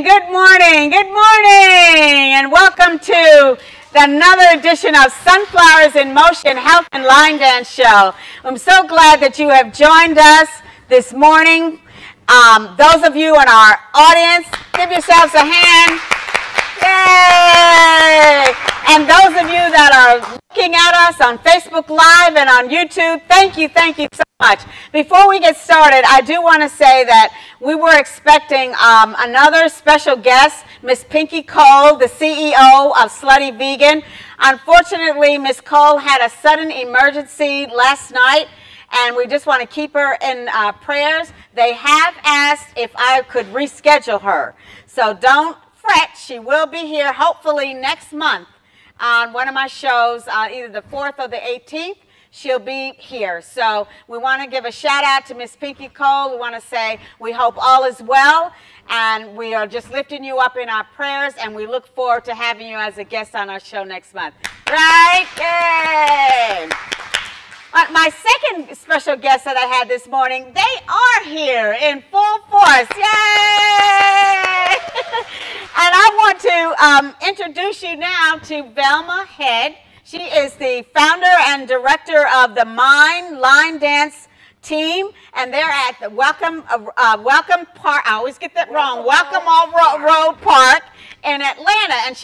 good morning, and welcome to another edition of Sunflowers in Motion Health and Line Dance Show. I'm so glad that you have joined us this morning. Those of you in our audience, give yourselves a hand. Yay! And those of you that are looking at us on Facebook Live and on YouTube, thank you so much. Before we get started, I do want to say that we were expecting another special guest, Miss Pinky Cole, the CEO of Slutty Vegan. Unfortunately, Miss Cole had a sudden emergency last night, and we just want to keep her in prayers. They have asked if I could reschedule her, so don't fret. She will be here hopefully next month on one of my shows, either the 4th or the 18th. She'll be here. So we want to give a shout out to Miss Pinky Cole. We want to say we hope all is well, and we are just lifting you up in our prayers, and we look forward to having you as a guest on our show next month. Right? Yay! My second special guest that I had this morning, they are here in full force. Yay! And I want to introduce you now to Velma Head. She is the founder and director of the Mind Line Dance team, and they're at the Welcome Park. I always get that wrong. Welcome All Road Park in Atlanta, and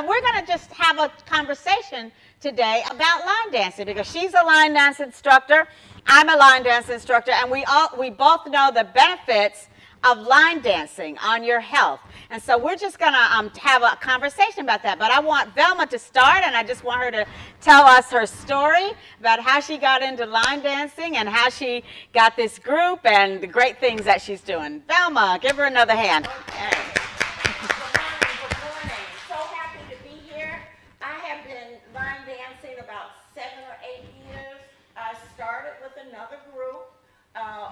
we're gonna just have a conversation today about line dancing, because she's a line dance instructor, I'm a line dance instructor, and we both know the benefits of line dancing on your health. And so we're just going to have a conversation about that. But I want Velma to start, and I just want her to tell us her story about how she got into line dancing and how she got this group and the great things that she's doing. Velma, give her another hand. Okay. Good morning. So happy to be here. I have been line dancing about 7 or 8 years. I started with another group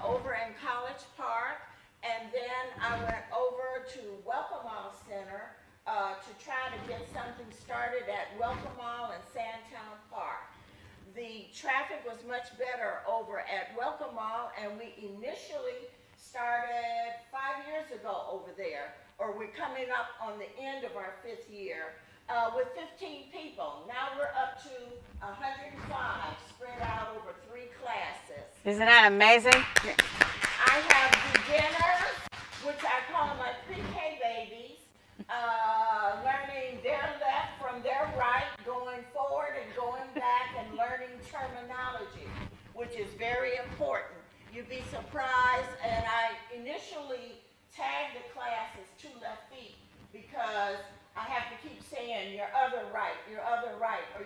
over in College Park. And then I went over to Welcome All Center to try to get something started at Welcome All in Sandtown Park. The traffic was much better over at Welcome All, and we initially started 5 years ago over there, or we're coming up on the end of our 5th year, with 15 people. Now we're up to 105 spread out over 3 classes. Isn't that amazing? I have beginners, which I call my pre-K babies, learning their left from their right, going forward and going back, and learning terminology, which is very important. You'd be surprised, and I initially tagged the class as 2 left feet because I have to keep saying your other right, or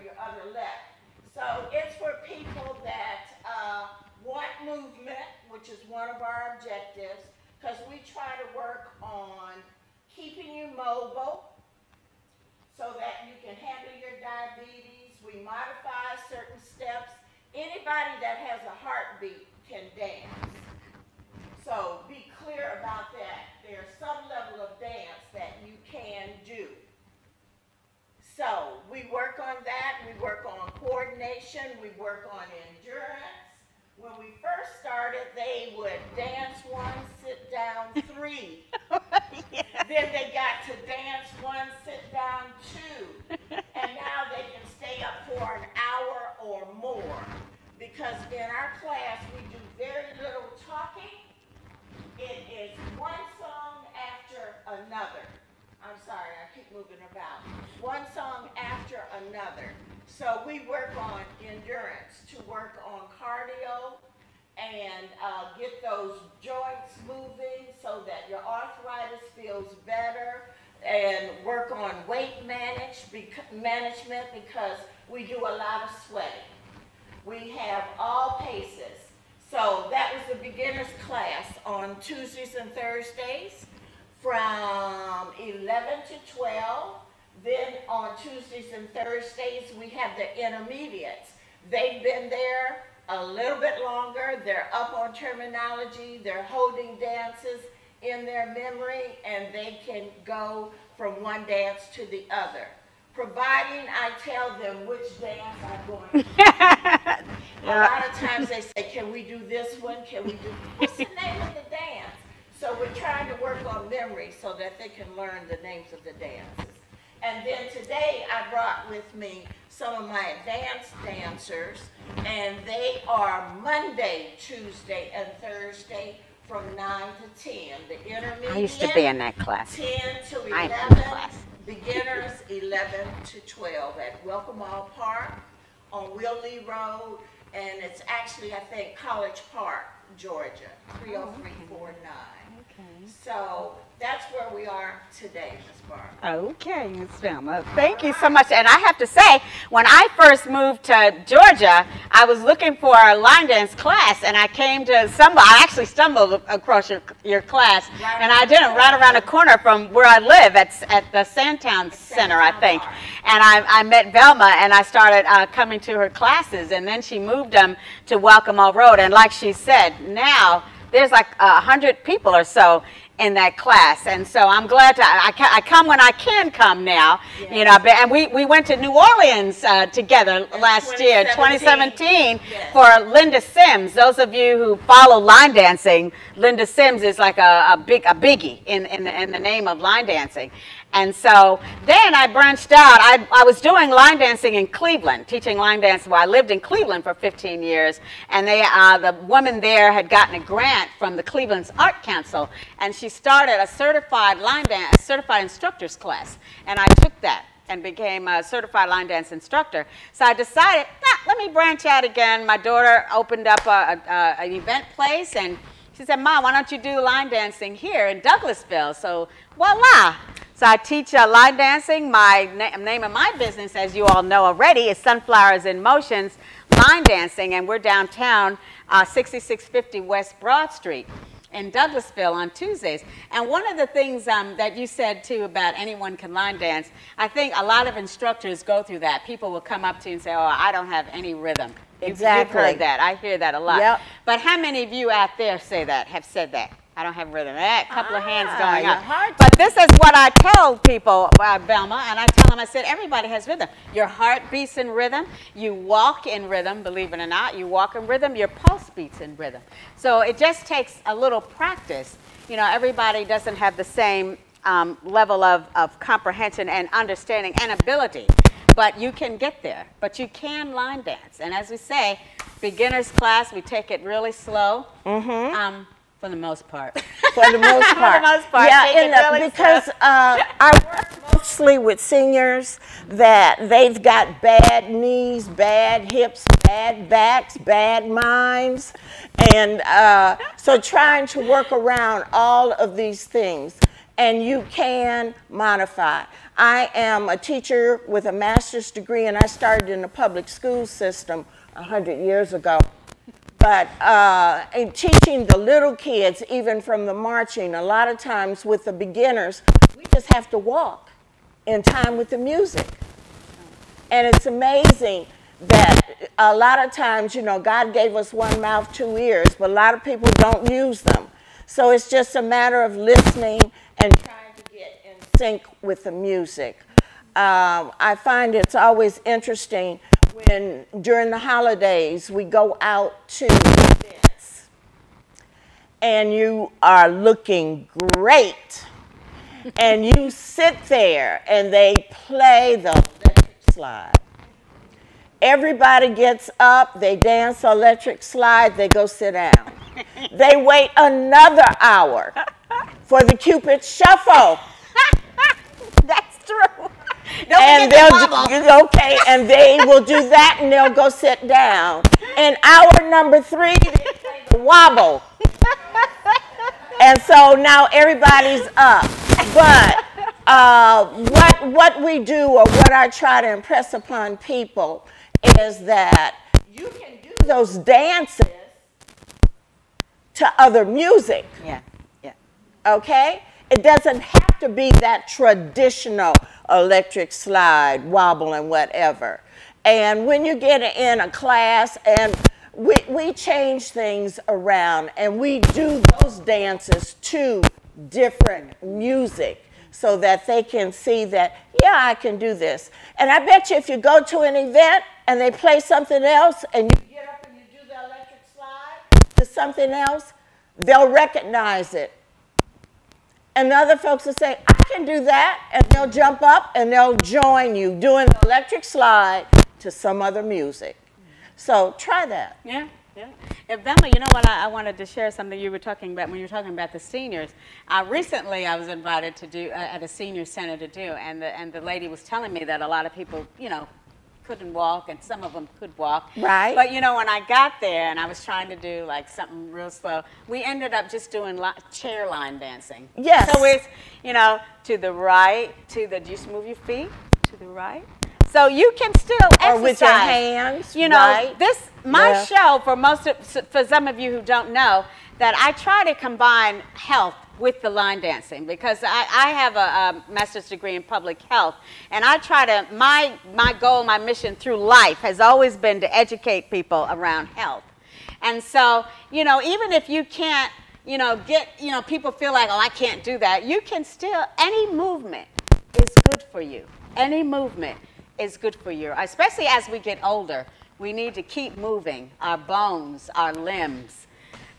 your other left. So it's for people that want movement, which is one of our objectives, because we try to work on keeping you mobile so that you can handle your diabetes. We modify certain steps. Anybody that has a heartbeat can dance. So be clear about that. There's some level of dance that you can do. So we work on that. We work on coordination. We work on endurance. When we first started, they would dance 1, sit down 3. Yeah. Then they got to dance 1, sit down 2. And now they can stay up for an hour or more. Because in our class, we do very little talking. It is one song after another. I'm sorry, I keep moving about. One song after another. So we work on endurance, to work on cardio, and get those joints moving so that your arthritis feels better, and work on weight management because we do a lot of sweating. We have all paces. So that was the beginner's class on Tuesdays and Thursdays from 11 to 12. Then on Tuesdays and Thursdays, we have the intermediates. They've been there a little bit longer. They're up on terminology. They're holding dances in their memory, and they can go from one dance to the other, providing I tell them which dance I'm going to do. A lot of times they say, can we do this one? Can we do, what's the name of the dance? So we're trying to work on memory so that they can learn the names of the dances. And then today I brought with me some of my advanced dancers, and they are Monday, Tuesday, and Thursday from 9 to 10. The intermediate, I used to be in that class. 10 to 11. I'm in the class. Beginners 11 to 12 at Welcome All Park on Willie Road, and it's actually, I think, College Park, Georgia, 30349. Okay. So that's where we are today, Ms. Barbara. Okay, Ms. Velma. Thank you so much. And I have to say, when I first moved to Georgia, I was looking for a line dance class, and I came to I actually stumbled across your class, and I did it right around the corner from where I live at the Sandtown Center, I think. And I met Velma, and I started coming to her classes, and then she moved them to Welcome All Road. And like she said, now there's like 100 people or so in that class, and so I'm glad I come when I can come now. Yes. You know, and we went to New Orleans together last year, 2017, yes, for Linda Sims. Those of you who follow line dancing, Linda Sims is like a biggie in the name of line dancing. And so then I branched out. I was doing line dancing in Cleveland, teaching line dancing. Well, I lived in Cleveland for 15 years, and the woman there had gotten a grant from the Cleveland's Art Council, and she started a certified instructor's class, and I took that and became a certified line dance instructor. So I decided, let me branch out again. My daughter opened up an event place, and she said, "Mom, why don't you do line dancing here in Douglasville?" So voila. So I teach line dancing. My name of my business, as you all know already, is Sunflowers in Motions Line Dancing, and we're downtown 6650 West Broad Street in Douglasville on Tuesdays. And one of the things that you said too about anyone can line dance, I think a lot of instructors go through that. People will come up to you and say, "Oh, I don't have any rhythm." Exactly. You've heard that. I hear that a lot. Yep. But how many of you out there have said that? I don't have rhythm. A couple of hands going up. Heart. But this is what I tell people about Velma, and I tell them, I said, everybody has rhythm. Your heart beats in rhythm. You walk in rhythm, believe it or not. You walk in rhythm. Your pulse beats in rhythm. So it just takes a little practice. You know, everybody doesn't have the same level of comprehension and understanding and ability. But you can get there. But you can line dance. And as we say, beginner's class, we take it really slow. Mm-hmm. For the most part. For the most part. For the most part. Yeah, because I work mostly with seniors that they've got bad knees, bad hips, bad backs, bad minds. And so trying to work around all of these things. And you can modify. I am a teacher with a master's degree, and I started in the public school system 100 years ago. But in teaching the little kids, even from the marching, a lot of times with the beginners, we just have to walk in time with the music. And it's amazing that a lot of times, you know, God gave us one mouth, two ears, but a lot of people don't use them. So it's just a matter of listening and trying to get in sync with the music. I find it's always interesting when during the holidays we go out to events and you are looking great and you sit there and they play the electric slide. Everybody gets up, they dance the electric slide, they go sit down. They wait another hour for the Cupid Shuffle. That's true. And and they will do that and they'll go sit down. And hour number 3, they play the wobble. And so now everybody's up. But what we do, or what I try to impress upon people, is that you can do those dances to other music. Yeah, yeah. Okay? It doesn't have to be that traditional electric slide, wobble, and whatever. And when you get in a class, and we change things around, and we do those dances to different music so that they can see that, yeah, I can do this. And I bet you if you go to an event and they play something else, and you get up and you do the electric slide to something else, they'll recognize it And other folks will say, I can do that. And they'll jump up and they'll join you doing the electric slide to some other music. So try that. Yeah, yeah. Velma, you know what, I wanted to share something you were talking about when you were talking about the seniors. Recently, I was invited to do, at a senior center to do, and the lady was telling me that a lot of people, you know, couldn't walk, and some of them could walk. Right. But, you know, when I got there and I was trying to do, like, something real slow, we ended up just doing chair line dancing. Yes. So it's, you know, to the right, to the, just move your feet, to the right. So you can still exercise. Or with your hands, you know, right, this, my left. show, for some of you who don't know, that I try to combine health with the line dancing, because I have a master's degree in public health, and I try to, my goal, my mission through life has always been to educate people around health. And so, you know, even if you can't, you know, people feel like, oh, I can't do that, you can still, any movement is good for you. Any movement is good for you, especially as we get older. We need to keep moving our bones, our limbs,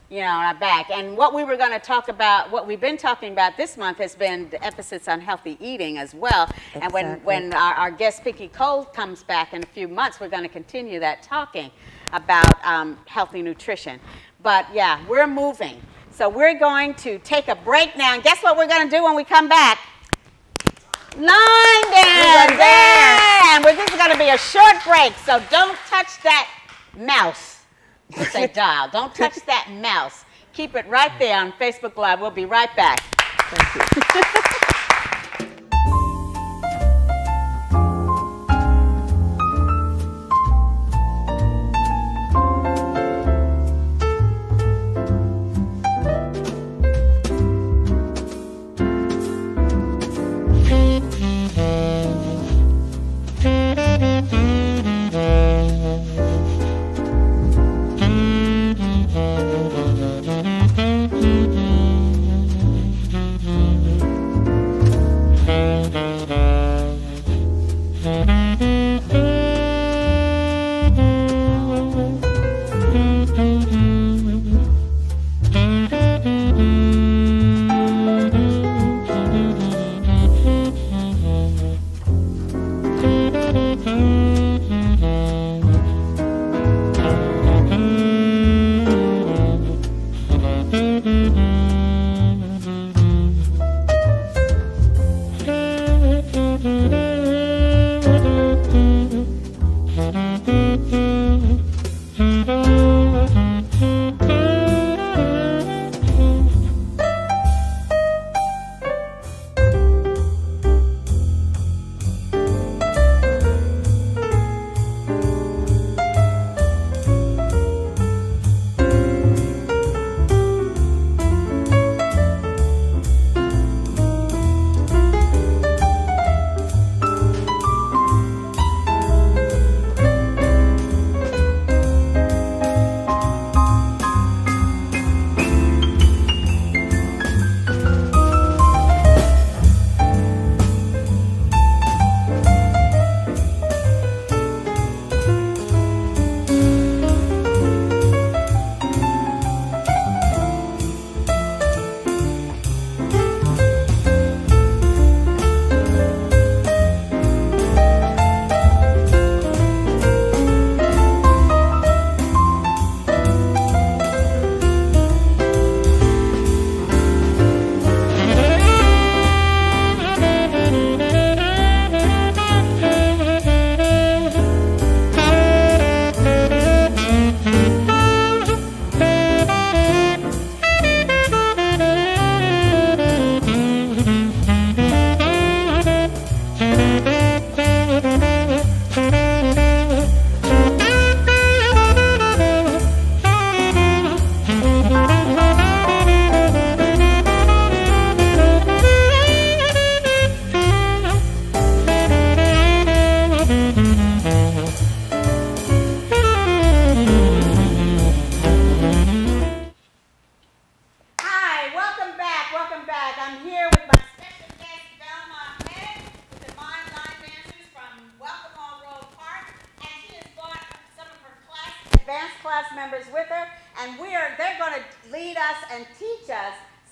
you know, our back. And what we were going to talk about, what we've been talking about this month has been the emphasis on healthy eating as well. Exactly. And when our guest Pinky Cole comes back in a few months, we're going to continue that talking about healthy nutrition. But yeah, we're moving. So we're going to take a break now. And guess what we're going to do when we come back? Line dance! And this is going to be a short break, so don't touch that mouse. Let's say dial. Don't touch that mouse. Keep it right there on Facebook Live. We'll be right back. Thank you.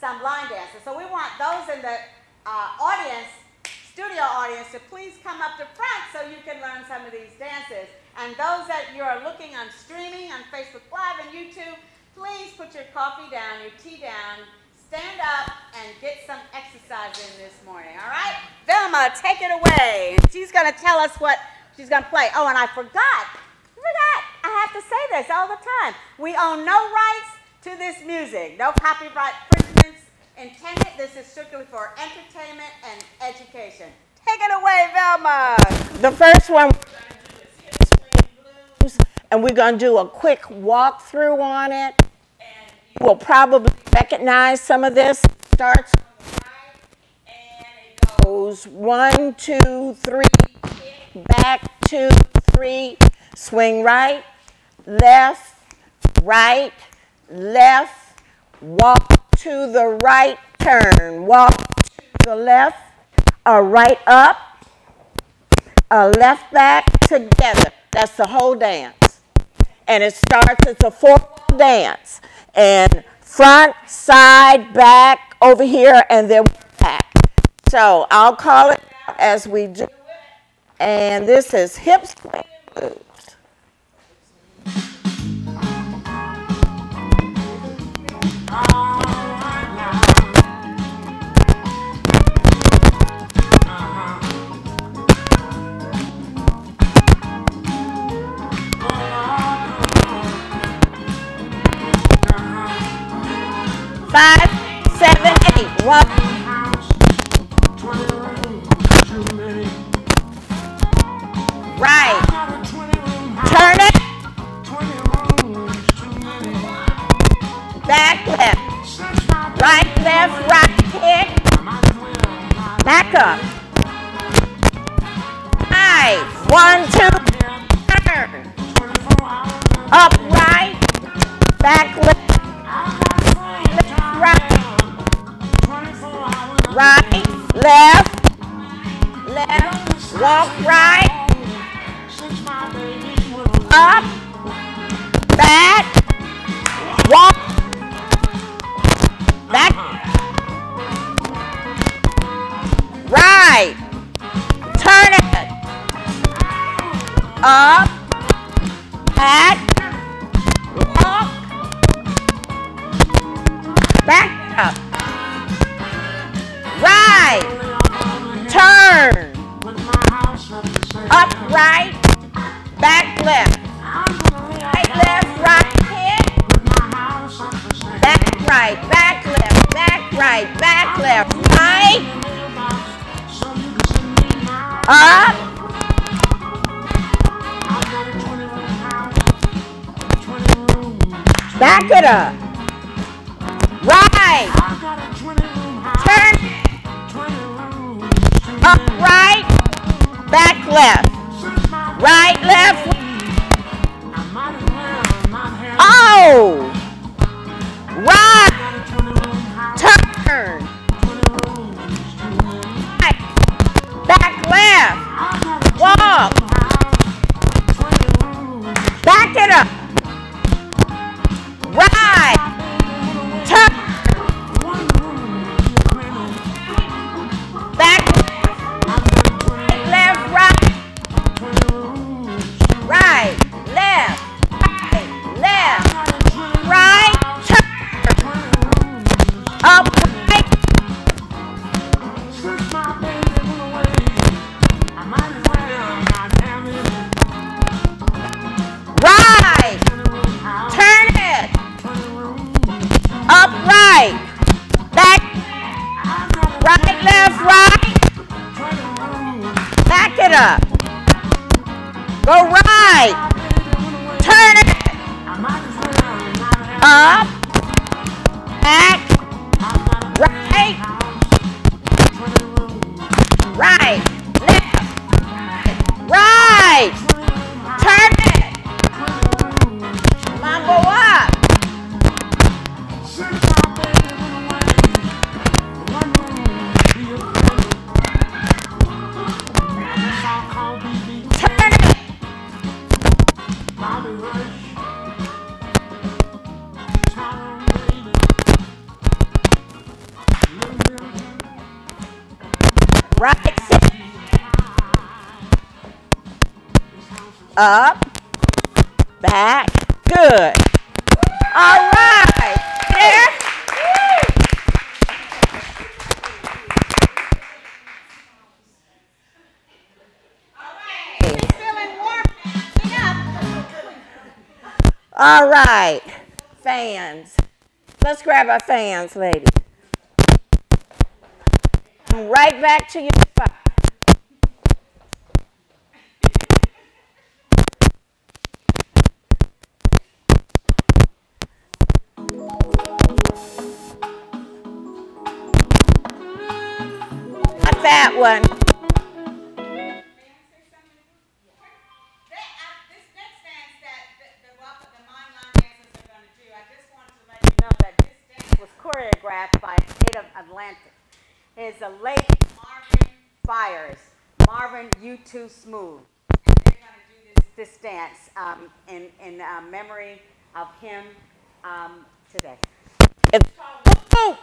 some line dances. So we want those in the audience, studio audience, to please come up to front so you can learn some of these dances. And those that you are looking on streaming on Facebook Live and YouTube, please put your coffee down, your tea down, stand up, and get some exercise in this morning, all right? Velma, take it away. She's going to tell us what she's going to play. Oh, and I forgot. I have to say this all the time. We own no rights to this music. No copyright infringements intended. This is strictly for entertainment and education. Take it away, Velma. The first one we're going to do is Hip Swing Blues, and we're going to do a quick walkthrough on it. And you will probably recognize some of this. It starts on the right, and it goes 1, 2, 3, kick, back, 2, 3, swing right, left, walk to the right, turn, walk to the left, a right up, a left back, together. That's the whole dance. And it starts, it's a 4-wall dance. And front, side, back, over here, and then back. So I'll call it out as we do it. And this is Hip Swing Blues. Five, 7, 8. 1. Right. Turn it. Back, left. Right, left, right, kick. Back up. Right. 1, 2, turn. Up, right. Back, left. Right, left, walk right, up, back, walk, back, right, turn it, up, back, walk, back up. Right, turn, up, right, back, left, right, left, right, hit, back, right, back, left, back, right, back, left, right, up, back it up, right, turn, up, right, back, left, right, left, oh, right, turn, right, back, left, walk, back it up, right, turn, back, left, right, turn, up, right, right, turn it, up, right, back, right, left, right, back it up, go right, turn it, up, back, right, left, right, turn it, mambo up, turn it, up, back. Good. All right. There. All right, fans. Let's grab our fans, ladies. Right back to your spot. Not that one. Choreographed by a native Atlantic. It's a late Marvin Fires. Marvin, you too smooth. And they're going to do this dance in memory of him today. It's called up,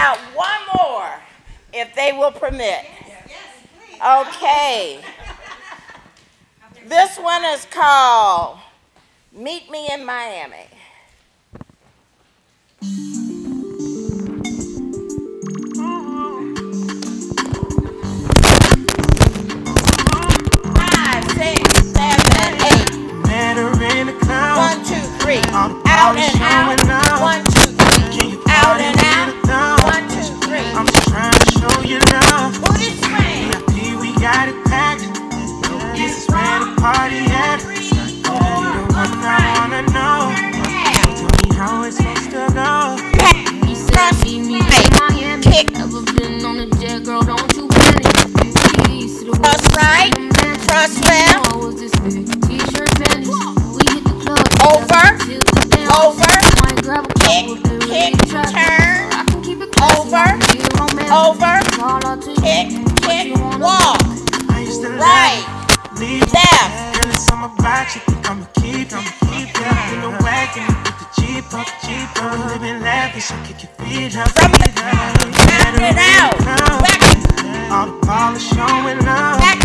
out one more, if they will permit. Okay. This one is called Meet Me in Miami. 5, 6, 7, 8. Met her in the club. 1, 2, 3. All the Out bodies and out. showing up. 1, 2, 3. Out and out. 1, 2, 3. I'm just trying to show you love. Booty swing. VIP, we got it packed. This is where the party at. You the one I wanna know. Tell me how it's supposed to go. He said, meet me in Miami. Never been on a jet, girl, don't you panic. Cross right. Cross left. Was this big t-shirt vanish? We hit the club. Over. Over. Kick, kick, turn. I can keep it classy. Over. Over. Kick, walk. I used to Right. leave Left. Girl, it's something about you. Think I'ma keep you. In the wagon, with the Jeep up. Living lavish, so kick your feet up. From the knock it out. Back. All the ballers showing love. Back.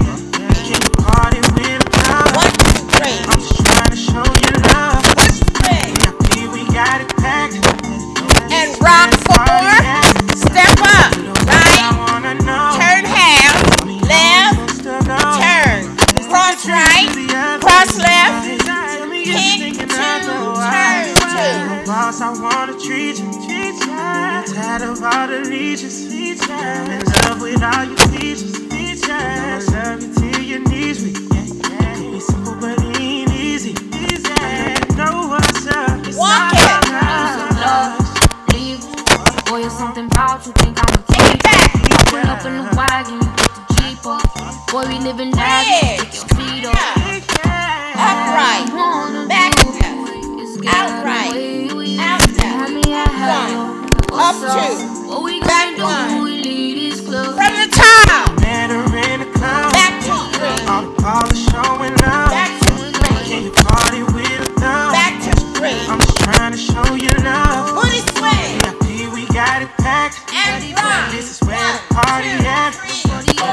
Can you party with love? 1, 2, 3. I'm just trying to show you love. Push swing. VIP, we got it packed. And rock 4. Step up. Right. Turn half. Left. Turn. Cross right. Cross left. Kick 2. Turn 2. Boss, I wanna treat you. Tired of all the leeches. I'm in love with all your features. I'ma love you till your knees weak. Ain't simple, but it ain't easy. I know what's up. Walk it. Leave. Boy, it's something about you, think I'm a keeper. I pull up in the wagon, you get the Jeep up. Boy, we living lavish, pick your feet up. Upright. Back left. Outright. Out left. 1. Up 2. Back 1. From the top. Met her in the club. Back 2, 3. All the ballers showing love. Back 2, 3. Can you party with love? Back 2, 3. I'm just trying to show you love. Booty swing. VIP, we got it packed. And rock. This is where the party 1, 2, at. 3, You the 4.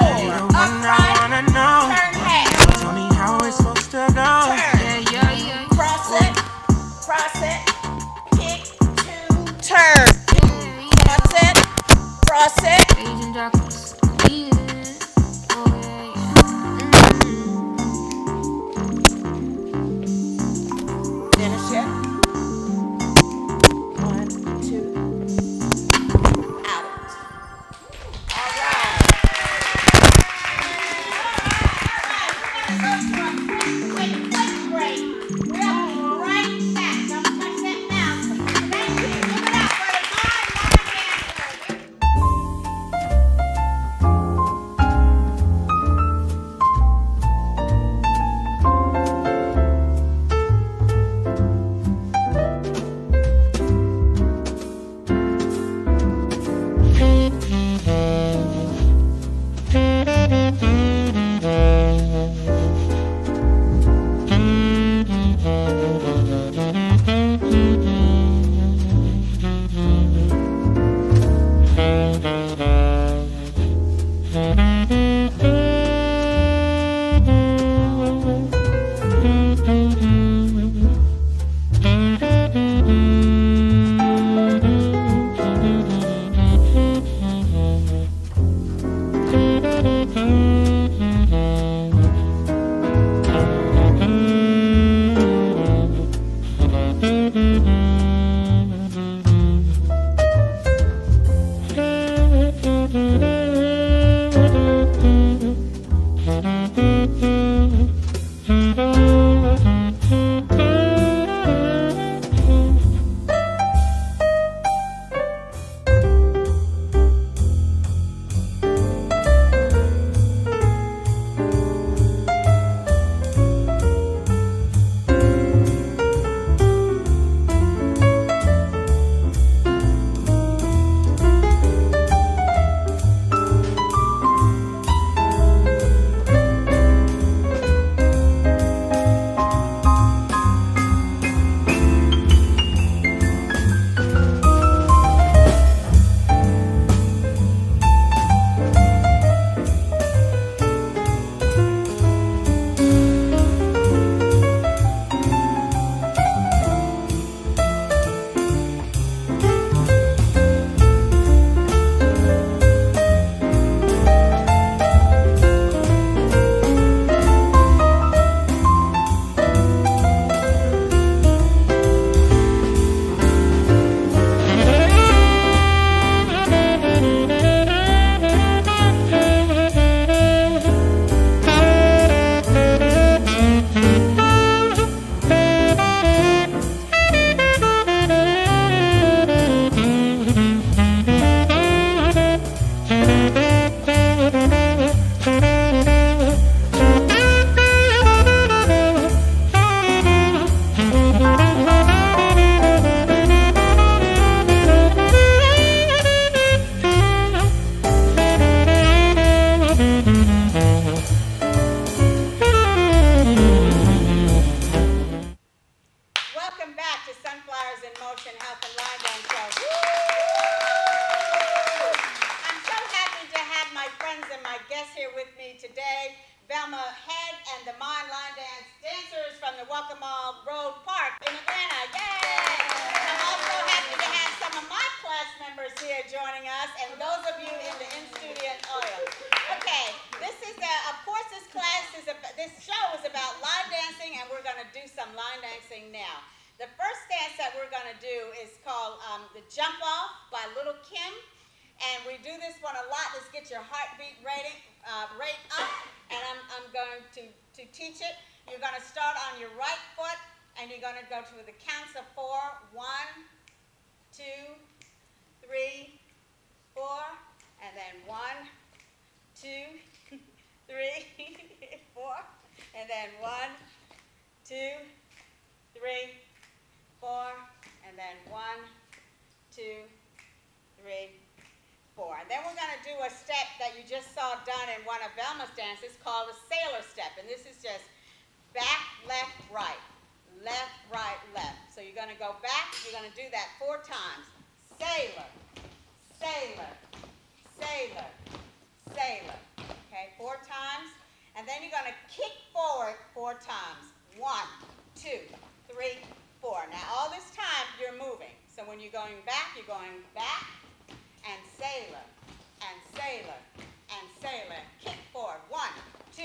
one I wanna know. Turn half. Tell me how it's supposed to go. Turn. Cross it. Cross it. Kick 2. Turn. Cross it. Cross it. Agent Darkness. Yeah. Oh, yeah, Finish it. 1, 2. Out. All right. Stars in Motion Health and Line Dance Show. I'm so happy to have my friends and my guests here with me today. Velma Head and the Mind Line Dance dancers from the Waccamaw Road Park in Atlanta. Yay! I'm also happy to have some of my class members here joining us, and those of you in the in-studio audience. Okay, this is of course this show is about line dancing, and we're going to do some line dancing now. The first dance that we're going to do is called the Jump Off by Little Kim, and we do this one a lot. Let's get your heartbeat rate up, and I'm going to teach it. You're going to start on your right foot, and you're going to go to the counts of 4. 1, 2, 3, 4, and then 1, 2, 3, 4, and then 1, 2, 3, 4, and then 1, 2, 3, 4. And then we're going to do a step that you just saw done in one of Velma's dances called a sailor step. And this is just back, left, right, left, right, left. So you're going to go back. You're going to do that 4 times. Sailor, sailor, sailor, sailor. Okay, 4 times. And then you're going to kick forward 4 times. 1, 2, 3, 4. Now all this time you're moving. So when you're going back and sailor, and sailor, and sailor. Kick forward. 1, 2,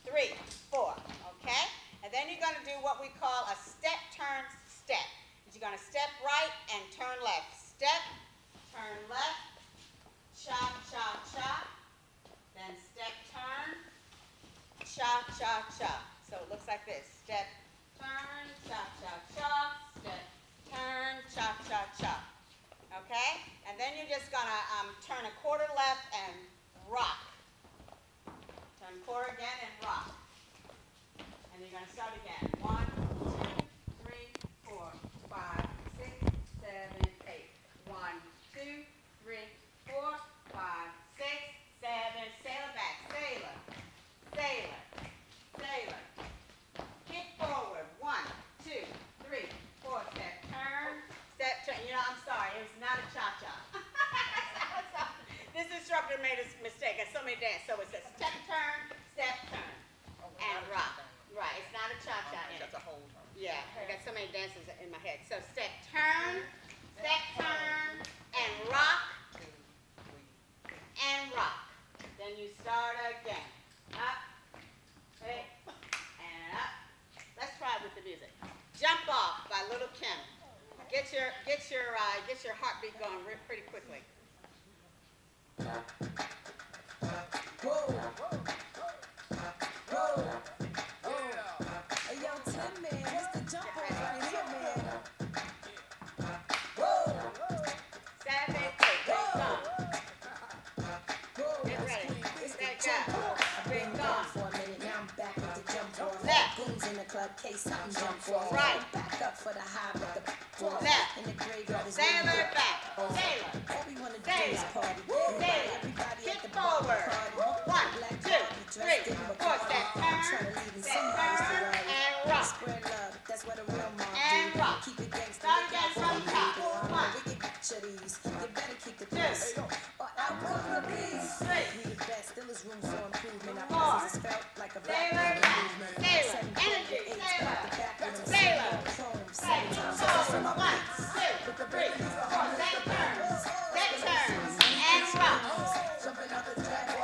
3, 4. Okay? And then you're going to do what we call a step, turn, step. You're going to step right and turn left. Step, turn left, chop, chop, chop. Then step, turn, chop, chop, chop. So it looks like this. Step, turn, chop, chop, chop. Step, turn, chop, chop, chop. Okay? And then you're just going to turn a quarter left and rock. Turn quarter again and rock. And you're going to start again. 1, 2, 3, 4, 5, 6, 7, 8. 1, 2, 3, 4, 5, 6, 7. Sailor back. Sailor. Sailor. Sailor. Kick forward. 1, 2, 3, 4. Step turn. Step turn. You know, I'm sorry. It was not a cha-cha. This instructor made a mistake. At so many dances. So it says step turn, and rock. Right. It's not a cha-cha. That's a whole turn. Yeah. I got so many dances in my head. So step turn, and rock, and rock. Then you start again. Up, hey, and up. Let's try it with the music. Jump Off by Little Kim. Get your heartbeat going pretty quickly. Hey, yo, Tim, man, it's the jump off right here, man. 7, 8, big gong. Get ready. Get go. Big gong. For a minute, now I'm back with the jump off. Left. Goons in the club, case something jump off. Right. Back up for the high with the off. Left. In the graveyard is Sailor back. Sailor. all we wanna do Sailor. is party. Sailor. Everybody Kick at the bar forward. party. 1, 2, 3, 4. Step turn, and rock. Spread love, that's what a real mom And do. rock. Keep it gangsta, Start look again out for from the top. people. 1, We can picture these. You better keep the 2, peace. Or out come the beast. 3. We the best, still is room for improvement. Our 4. presence is felt like a Sailor black back. movement. Sailor. 7, Energy. 8, Sailor. got the back with them. Sailor. Chrome, Sailor. 7 times. 1, 2, 3, 4. Step turns. Step turns. And rock.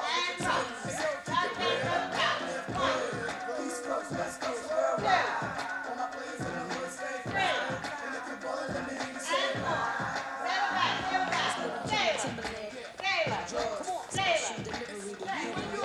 And rock. Start again from top. 1, 2, 3, and 4. Sailor back. Sailor back. Sailor. Timberland, Sailor. Sailor. delivery, the And beauty.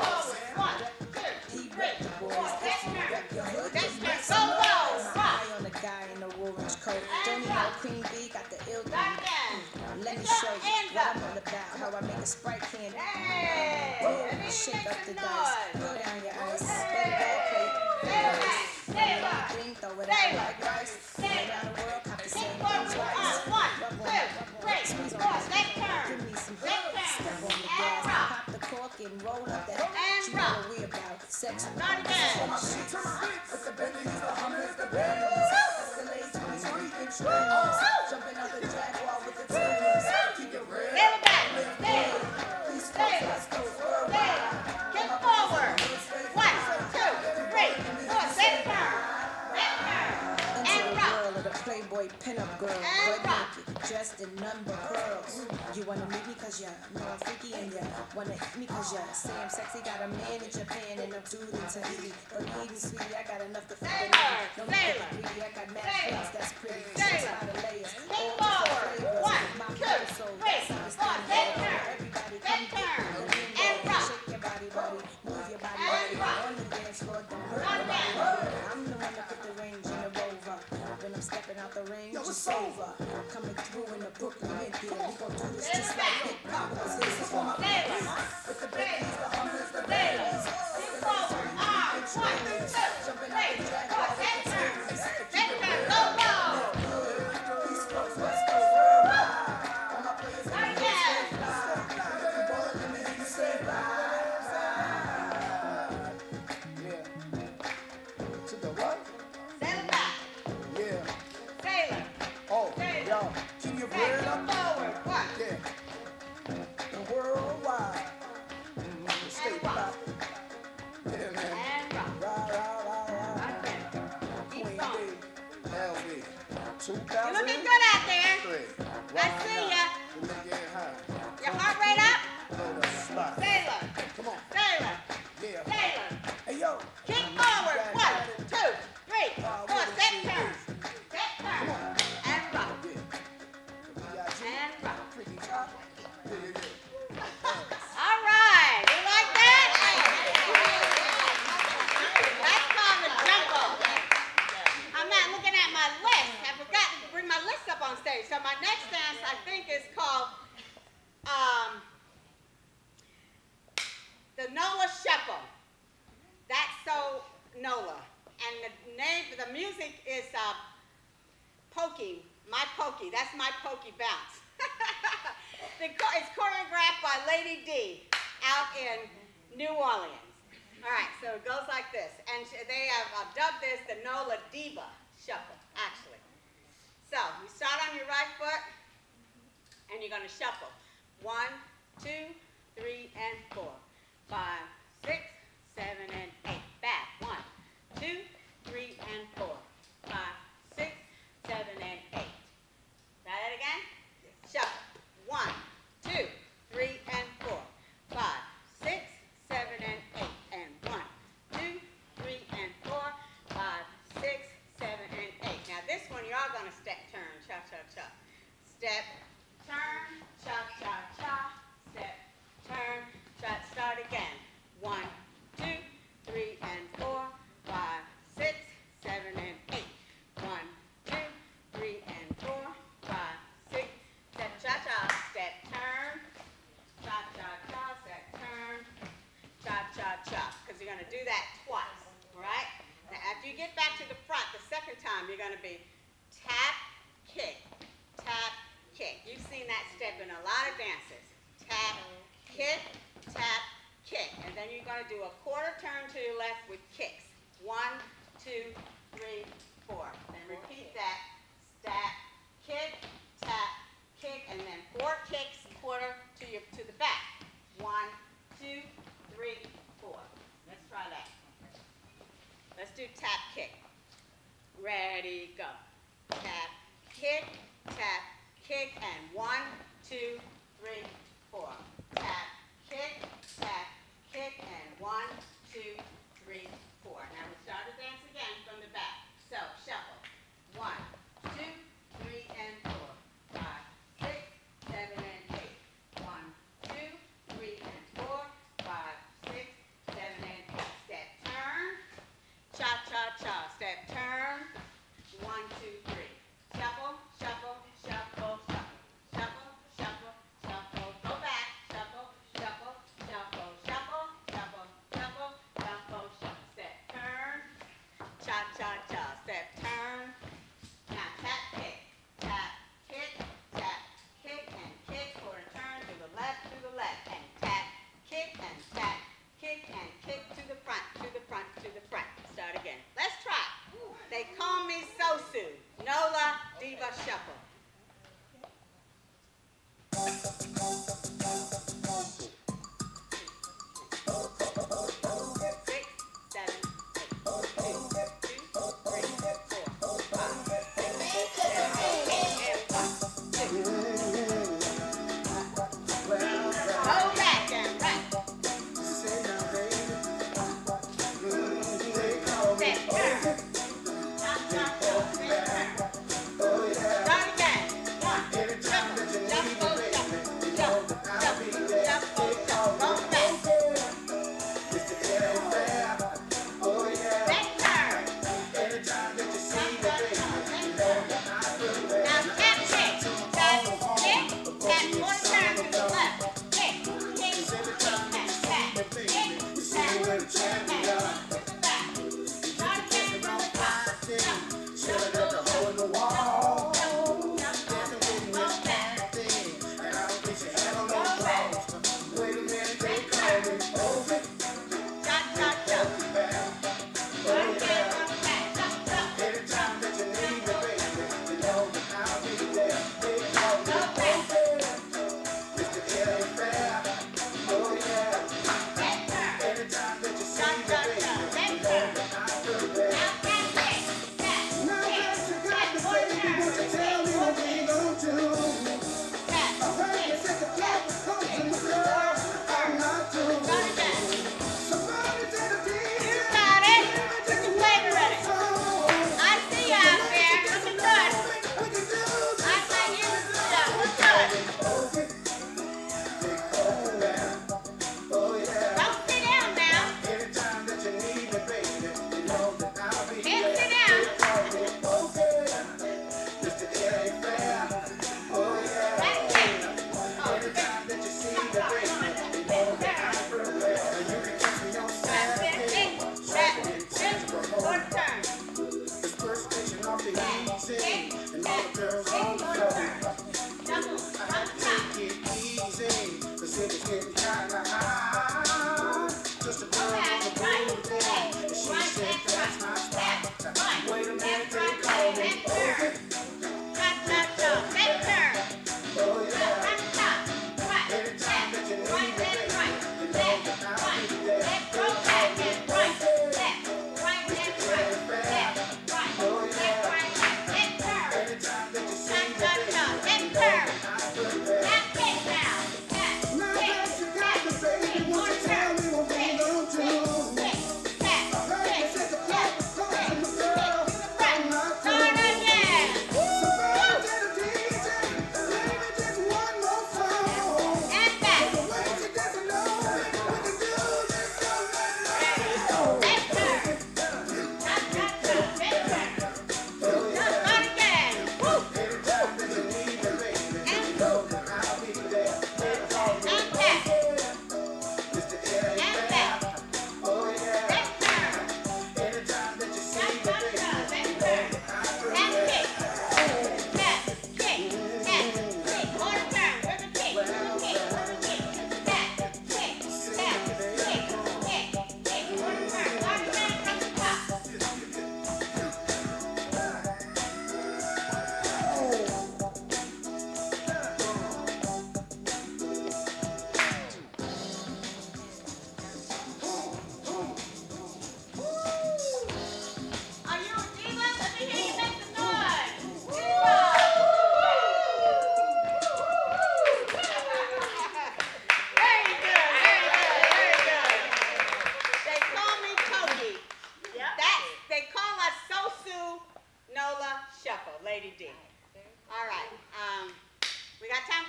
1, 2, 3, 4. Step turn. Step turn. Go low. Rock. Eye on the guy in the orange coat. Don't you know Queen Bee got the ill Back again. Let me Put show your you hands what up. I'm all about. How I make a Sprite candy. Hey. Let me Shake make up some the dice. noise. Throw down your ice. Let it go, play. Sailor back. Sailor. Clean, throw it Sailor. out like rice. Go Sailor. down the world, cop the Kick same forward. thing twice. 1, Rub 2, on it, rub on 3, it. Squeeze 4. on it. Left turn. Give me some Left turn. step on the And gas. rock. Pop the cork and roll up that. And You know rock. what we about. Sex. Start again. Escalade to these sweet instruments. dressed in none but pearls. You wanna meet me cause you know I'm freaky, and you wanna eat me cause you say I'm sexy. Got a man in Japan and a dude in Tahiti. But eating sweetie, I got enough to feed the need. No need to be greedy, I got mad friends that's pretty. Just by the layers, all different flavors. My whole soul, that's how it's done. Everybody come get and rock. Shake your body, move your body, on the dance floor, don't hurt nobody. I'm the one that put the range in the Rover. When I'm stepping out the range, it's over. Coming through in the Brooklyn mid here. We gon' do this just like Big Papa. This is for my babies. With the biggies, the hummers, the babies. Jumping out the Jaguar with the tears. Keep it real. East Coast, West Coast, worldwide. All my players in the East Coast. Every bullet in the East say vibes. Yeah. To the what? Sailor back. Yeah. Sailor. Oh, yo, keep your bread up. Forward. What? Yeah. The worldwide. Stay pop. Yeah, man. And rock. Rah. Okay. Keep Queen going. B. LB. 2003. You're looking good out there. I see ya. Your heart rate up? Sailor. Come on. Sailor. Yeah. Sailor. Hey, yo. Kick forward. 1, 2, 3, 4. Step turn. Step turn. And rock. And rock. Freaky top. All right. You like that? That's called the jumbo. I'm not looking at my list. I forgot to bring my list up on stage. So my next dance, I think, is called the NOLA Shuffle. That's so NOLA. And the name, the music is Pokey. My Pokey. That's my Pokey bounce. It's choreographed by Lady D out in New Orleans. All right, so it goes like this. And they have dubbed this the NOLA Diva Shuffle, actually. So you start on your right foot, and you're going to shuffle. 1, 2, 3, and 4, 5, 6, 7, and 8. Back. 1, 2, 3, and 4, 5, 6, 7, and 8. Try that again? Shuffle. 1, 2, 3, and 4, 5, 6, 7, and 8. And 1, 2, 3, and 4, 5, 6, 7, and 8. Now this one, you're all going to step, turn, cha-cha-cha. Step, turn, cha-cha-cha. Step, turn, cha. Start again. 1, 2, 3, and 4, 5, 6, 7, and 8. 1, 2, 3, and 4, 5, 6. Step, cha-cha. Step, turn, cha-cha-cha. Step, turn, cha-cha-cha. Because you're going to do that twice, all right? Now, after you get back to the front, the second time, you're going to be tap, kick, tap, kick. You've seen that step in a lot of dances. Tap, kick, and then you're going to do a quarter turn to your left with kicks. 1, 2, 3, 4. Then repeat that. Step, kick, tap, kick, and then 4 kicks, quarter to the back. 1, 2, 3, 4. Let's try that. Let's do tap, kick. Ready, go. Tap, kick, and 1, 2, 3, 4. Tap, kick, and 1, 2, 3, 4. Now we start the dance again from the back. So shuffle. 1, 2, 3, and 4. 5, 6, 7, and 8. 1, 2, 3, and 4. 5, 6, 7, and 8. Step, turn. Cha-cha-cha. Step, turn. 1, 2, 3. Shuffle, shuffle, shuffle, shuffle. Shuffle, shuffle,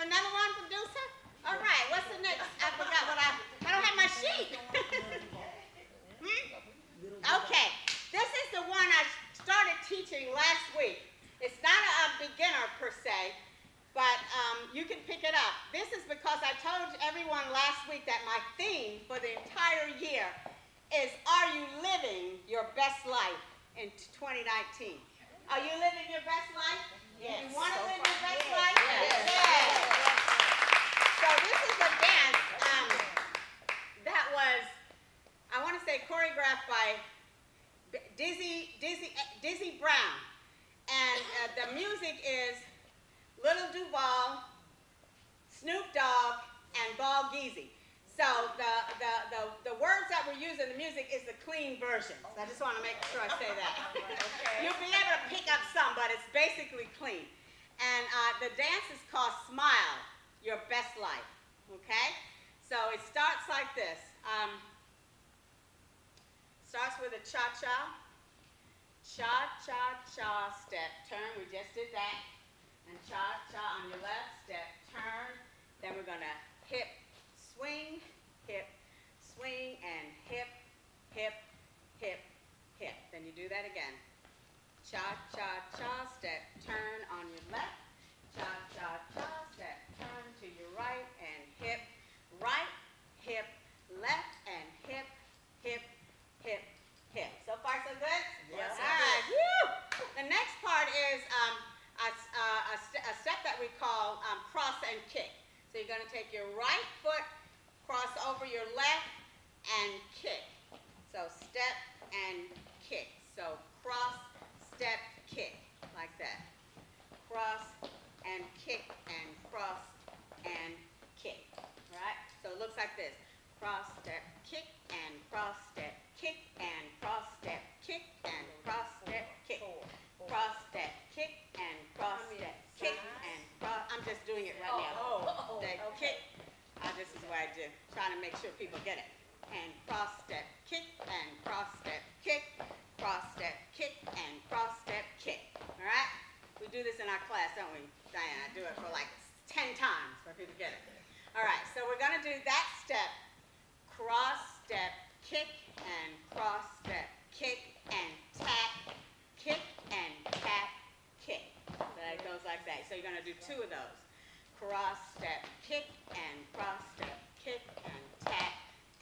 another one, producer? All right, what's the next? I forgot what I don't have my sheet. Okay, this is the one I started teaching last week. It's not a beginner per se, but you can pick it up. This is because I told everyone last week that my theme for the entire year is, are you living your best life in 2019? Are you living your best life? Yes. You want to So live far, your best yes. life? Yes. Yes. So this is a dance that was, I want to say, choreographed by Dizzy Brown. And the music is Little Duval, Snoop Dogg, and Ball Geezy. So the words that we use in the music is the clean version. So I just want to make sure I say that. Okay. You'll be able to pick up some, but it's basically clean. And the dance is called Smile, Your Best Life. Okay? So it starts like this. Starts with a cha-cha. Cha-cha-cha, step, turn. We just did that. And cha-cha on your left, step, turn. Then we're going to hip, swing, and hip, hip, hip, hip. Then you do that again. Cha-cha-cha, step, turn on your left. Cha-cha-cha, step, turn to your right, and hip, left, and hip, hip, hip, hip. So far, so good? Yes. All right. Woo! The next part is a step that we call cross and kick. So you're going to take your right foot, cross over your left, and kick. So step and kick. So cross, step, kick, like that. Cross and kick, and cross and kick. All right? So it looks like this. Cross, step, kick, and cross, step, kick, and cross, step, kick, and cross, step, kick. Cross, step, kick, and cross, step, kick, and cross. I'm just doing it right now. Step, kick. This is what I do. Trying to make sure people get it. And cross, step, kick, and cross, step, kick. Cross, step, kick, and cross, step, kick. All right? We do this in our class, don't we, Diana? I do it for like 10 times for people to get it. All right, so we're going to do that step. Cross, step, kick, and cross, step, kick, and tap, kick, and tap, kick. So it goes like that. So you're going to do 2 of those. Cross, step, kick, and cross, step, kick, and tap,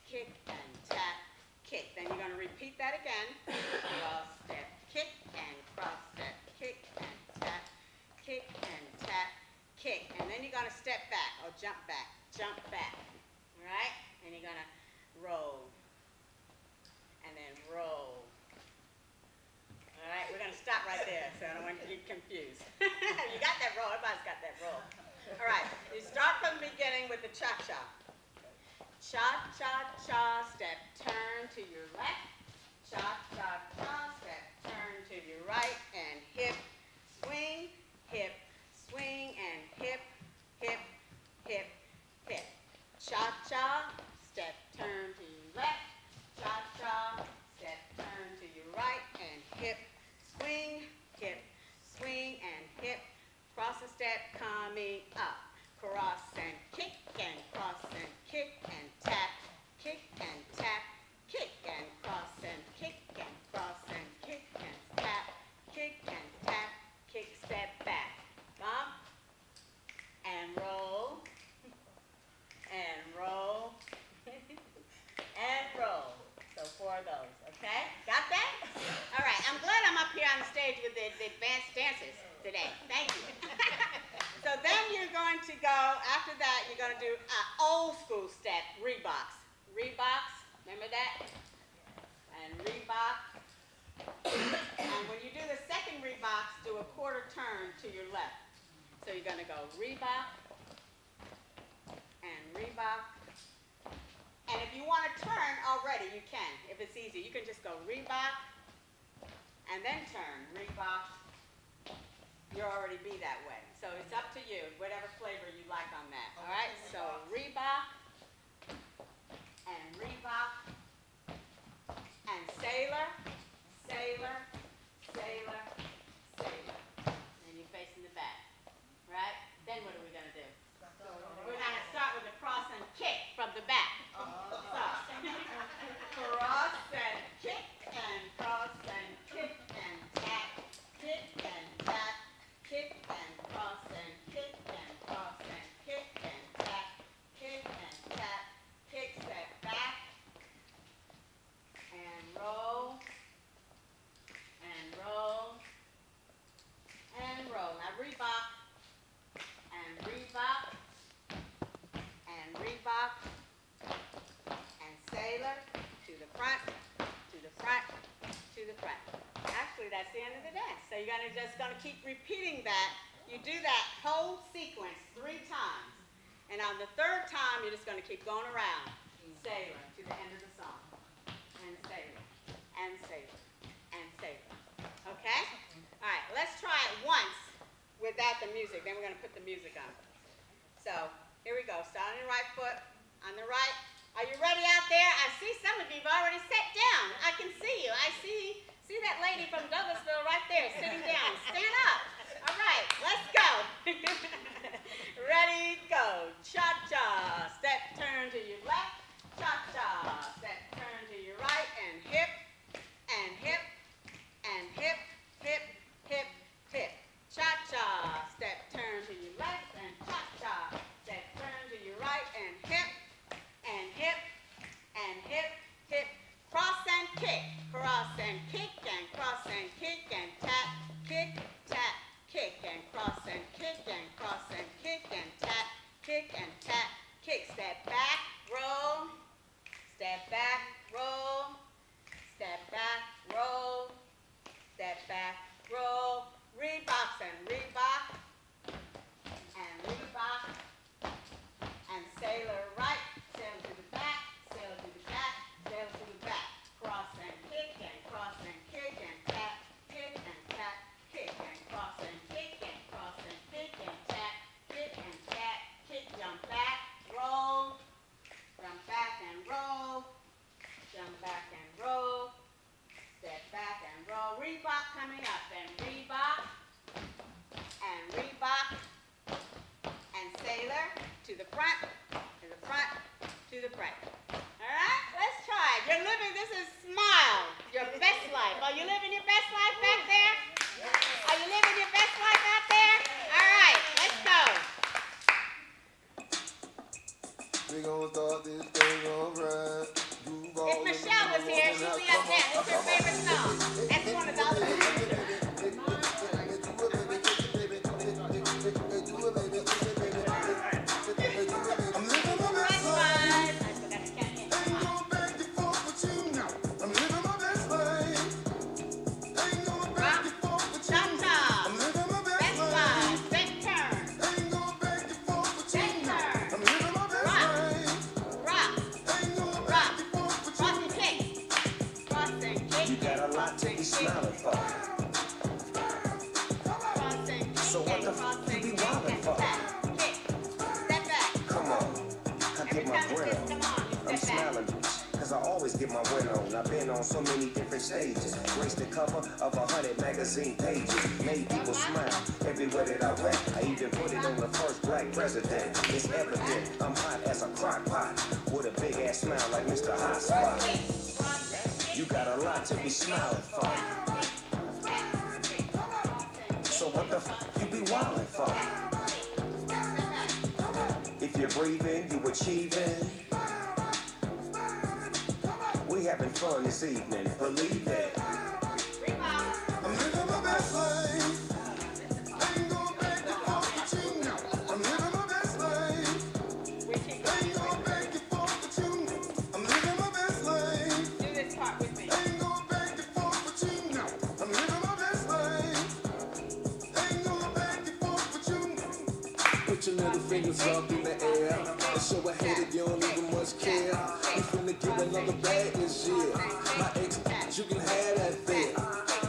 kick, and tap, kick. Then you're going to repeat that again. Cross, step, kick, and cross, step, kick, and tap, kick, and tap, kick. And then you're going to step back or jump back. All right? And you're going to roll. And then roll. All right? We're going to stop right there so I don't want you to get confused. You got that roll. Everybody's got that roll. All right. You start from the beginning with the cha-cha. Cha-cha-cha, step, turn to your left. Cha-cha-cha, step, turn to your right. And hip, swing, and hip, hip, hip, hip. Cha-cha, step, turn to your left. Cha-cha, step, turn to your right. And hip, swing, and hip. Cross a step, coming up. Cross and kick, and cross and kick, and tap, kick, and tap, kick, and cross and kick, and cross and kick, and tap, kick, and tap, kick, step back. Bump, and roll, and roll, and roll. So 4 of those, okay? Got that? All right, I'm glad I'm up here on the stage with the advanced dancers today. Thank you. So then you're going to go, after that, you're going to do an old school step, Reeboks. Reeboks, remember that? And Reebok. And when you do the second Reeboks, do a quarter turn to your left. So you're going to go Reebok and Reebok. And if you want to turn already, you can. If it's easy, you can just go Reebok and then turn Reebok. You'll already be that way. So it's up to you, whatever flavor you like on that. All right? So Reebok and Reebok and Sailor, Sailor, Sailor, Sailor. And you're facing the back. Right? Then what are we going to do? that's the end of the dance. So you're just gonna keep repeating that. You do that whole sequence 3 times. And on the 3rd time, you're just gonna keep going around. Sailor to the end of the song. And sailor, and sailor, and sailor. Okay? All right, let's try it once without the music. Then we're gonna put the music on. So here we go. Start on your right foot. On the right. Are you ready out there? I see some of you have already sat down. I can see you. I see that lady from Douglasville right there sitting down. Stand up. All right, let's go. Ready, go. Cha-cha. Step, turn to your left. Cha-cha. Step, turn to your right. And hip, and hip, and hip, hip, hip, hip. Cha-cha. Step, turn to your left. And cha-cha. Step, turn to your right. And hip, and hip, and hip, hip. Cross and kick. Cross and kick, and cross and kick, and tap, kick, tap, kick, and cross and kick, and cross and kick, and tap, kick, and tap, kick. Step back, roll. Step back, roll. Step back, roll. Step back, roll. Reeboks and Reebok. And Reebok. And sailor right. Sailor to the back. Sailor to the back. Sailor to the back. Cross and kick and cross and kick and tap, kick and tap, kick and cross and kick and cross and kick and tap, kick and tap, kick. Jump back, roll. Jump back and roll. Jump back and roll. Step back and roll. Reebok coming up. And Reebok. And Reebok. And sailor to the front, to the front, to the front. All right, let's try it. You're living, this is Smile, your best life. Are you living your best life back there? Are you living your best life out there? All right, let's go. We gonna start this thing alright. If Michelle was here, she'd be up there. What's your favorite song? That's one of the other smiling for? So what the fuck you be wildin' for? Come on, I get my grin on. I'm smiling, cause I always get my win on. I've been on so many different stages. Graced the cover of 100 magazine pages. Made people smile everywhere that I went. I even put it on the first black president. It's evident I'm hot as a crock pot with a big ass smile like Mr. Hot Spot. You got a lot to be smiling for. So what the f you be wildin' for? If you're breathing, you achieving. We having fun this evening, believe it. I'm living my best life. Ain't going back and forth with you now. I'm living my best life. Ain't going back and forth with you. I'm living my best life. Do this part with me. Ain't going back and forth with you now. I'm living my best life. Ain't going back and forth with you. Put your little fingers up in the air and show a hater you don't even much care. We finna give another bag this year. My ex, you can have that there.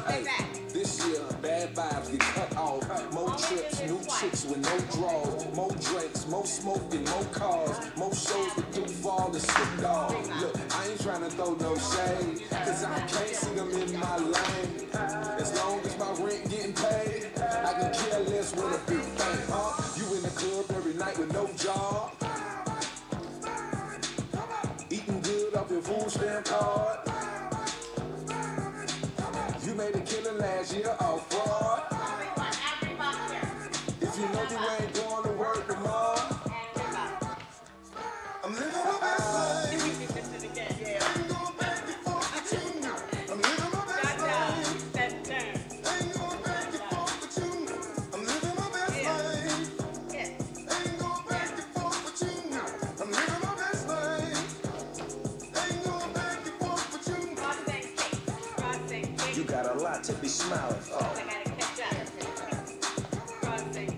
Hey, this year, bad vibes get cut off. More trips, new chicks with no draws. More drinks, more smoking, more cars. More shows with do fall and slip dog. Look, I ain't trying to throw no shade, cause I can't see them in my lane. As long as my rent getting paid, I can care less with a big thing, huh? You in the club every night with no job. Eating good off your food stamp card. You made a killing last year off fraud. If you know you ain't going to work tomorrow, I'm living my best life. Ain't going back and forth with you now. I'm living my best life. Ain't going back and forth with you now. I'm living my best life. Ain't going back and forth with you now. I'm living my best life. Ain't going back and forth with you now. You got a lot to be smiling for? I gotta catch up.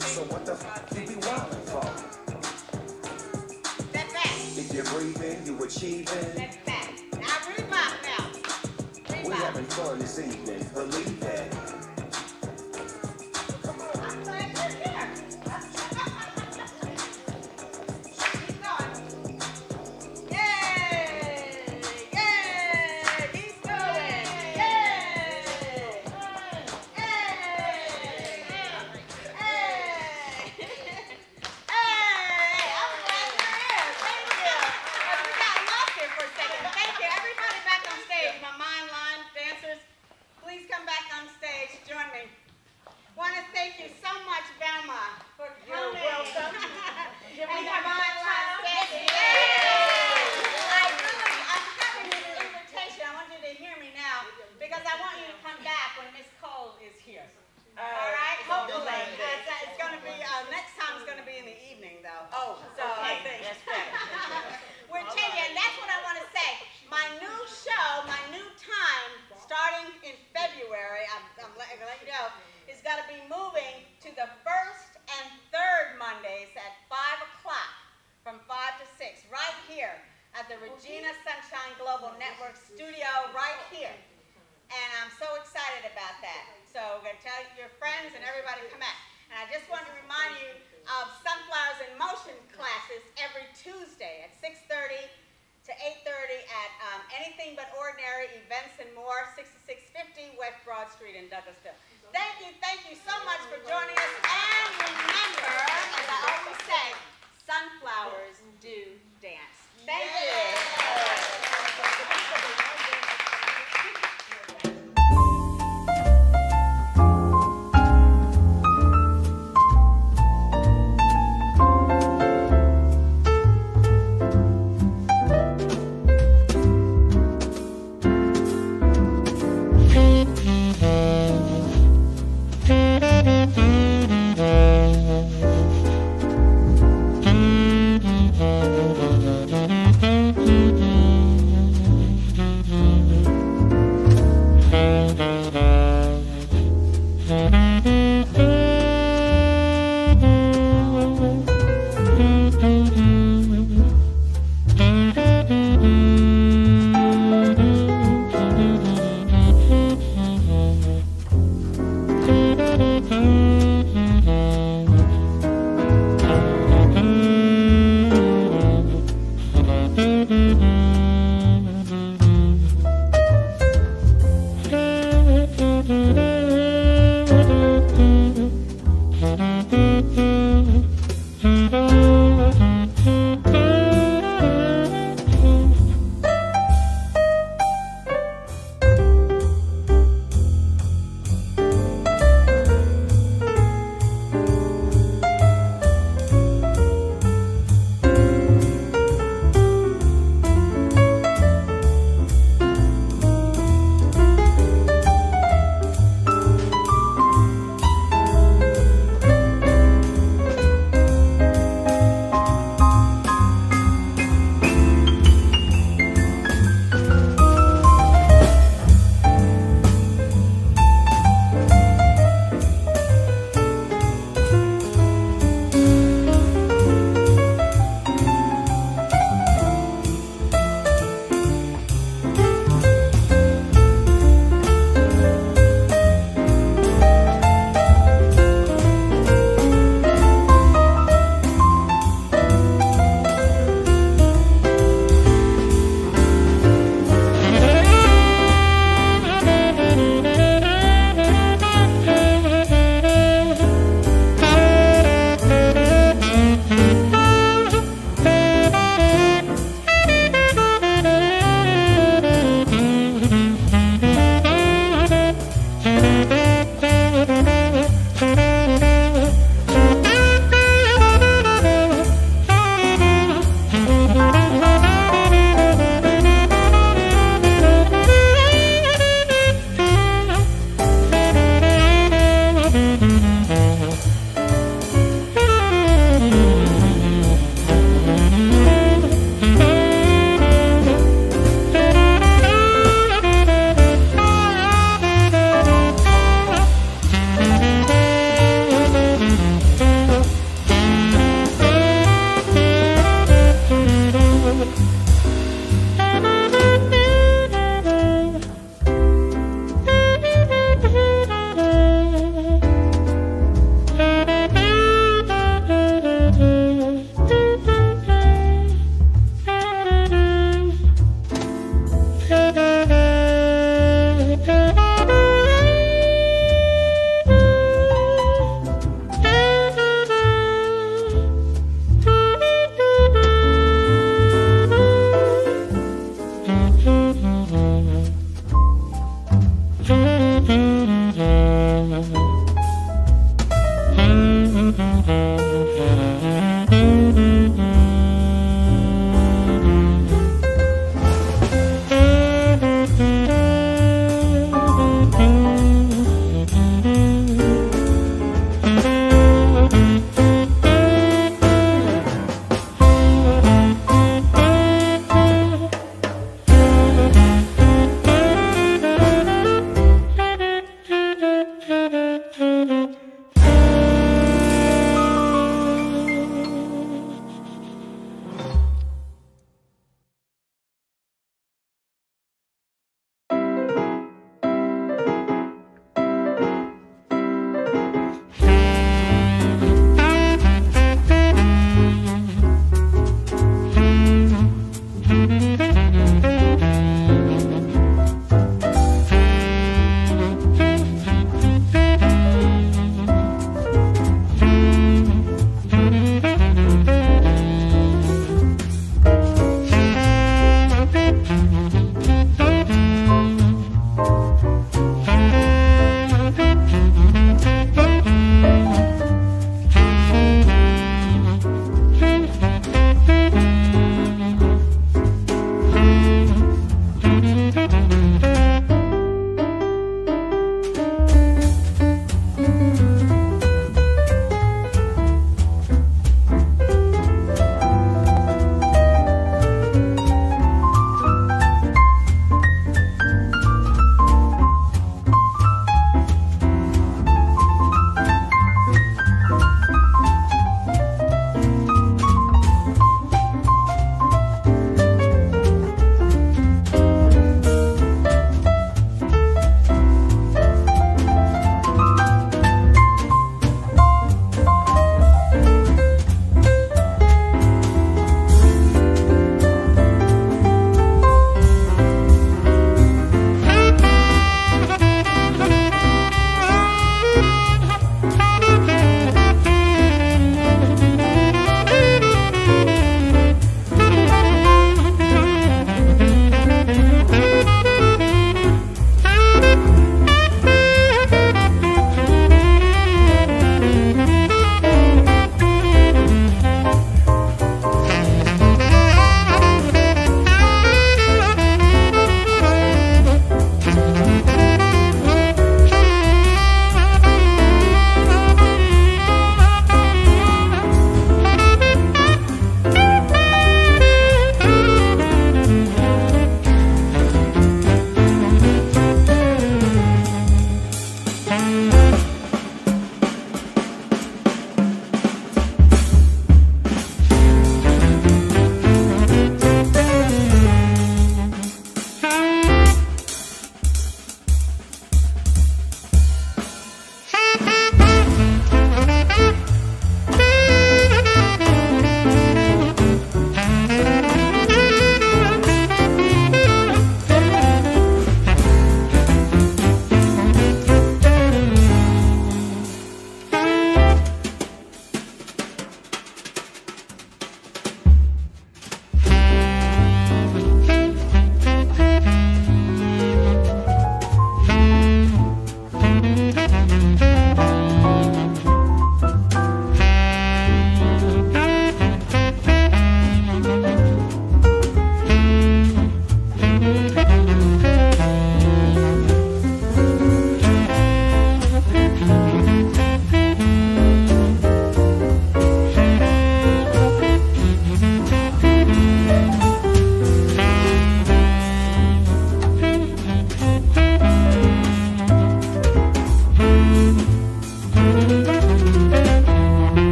So what the fuck you be wildin' for? Step back. If you're breathing, you achieving. Step back. Now rebop now. We Rebop. having fun this evening, believe that. I'm glad you're here. Keep going. Yay! Yay! Keep going. Yay! Hey! Hey! I'm glad you're here. Thank you. We got lost here for a second. Thank you. Everybody back on stage. My mind line dancers, please come back on stage. Join me. Want to thank you so much, Velma, for coming. You're welcome. And your mind line dancers. I'm having this invitation. I want you to hear me now because I want you to come back when Miss Cole is here. All right? Hopefully. It's going to be, next time it's going to be in the evening, though. Oh, So I think that's better. we're changing, and that's what I want to say. My new show, my new time, starting in February, I'm letting you know, is going to be moving to the first and third Mondays at 5 o'clock, from 5 to 6, right here at the Regina Sunshine Global Network studio, right here. And I'm so excited about that. So we're going to tell your friends and everybody to come back. And I just want to remind you of Sunflowers in Motion classes every Tuesday at 6:30 to 8:30 at Anything But Ordinary Events and More, 6650 West Broad Street in Douglasville. Thank you so much for joining us. And remember, as I always say, sunflowers do dance. Thank you. Thank you.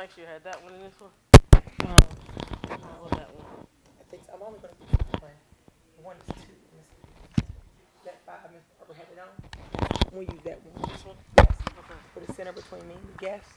mics you had? That one and this one? Or that one? I think so. I'm only going to put one. One is two. That 5 minutes I have it on. We'll use that one. This one? Yes. Okay. For the center between me and the guests.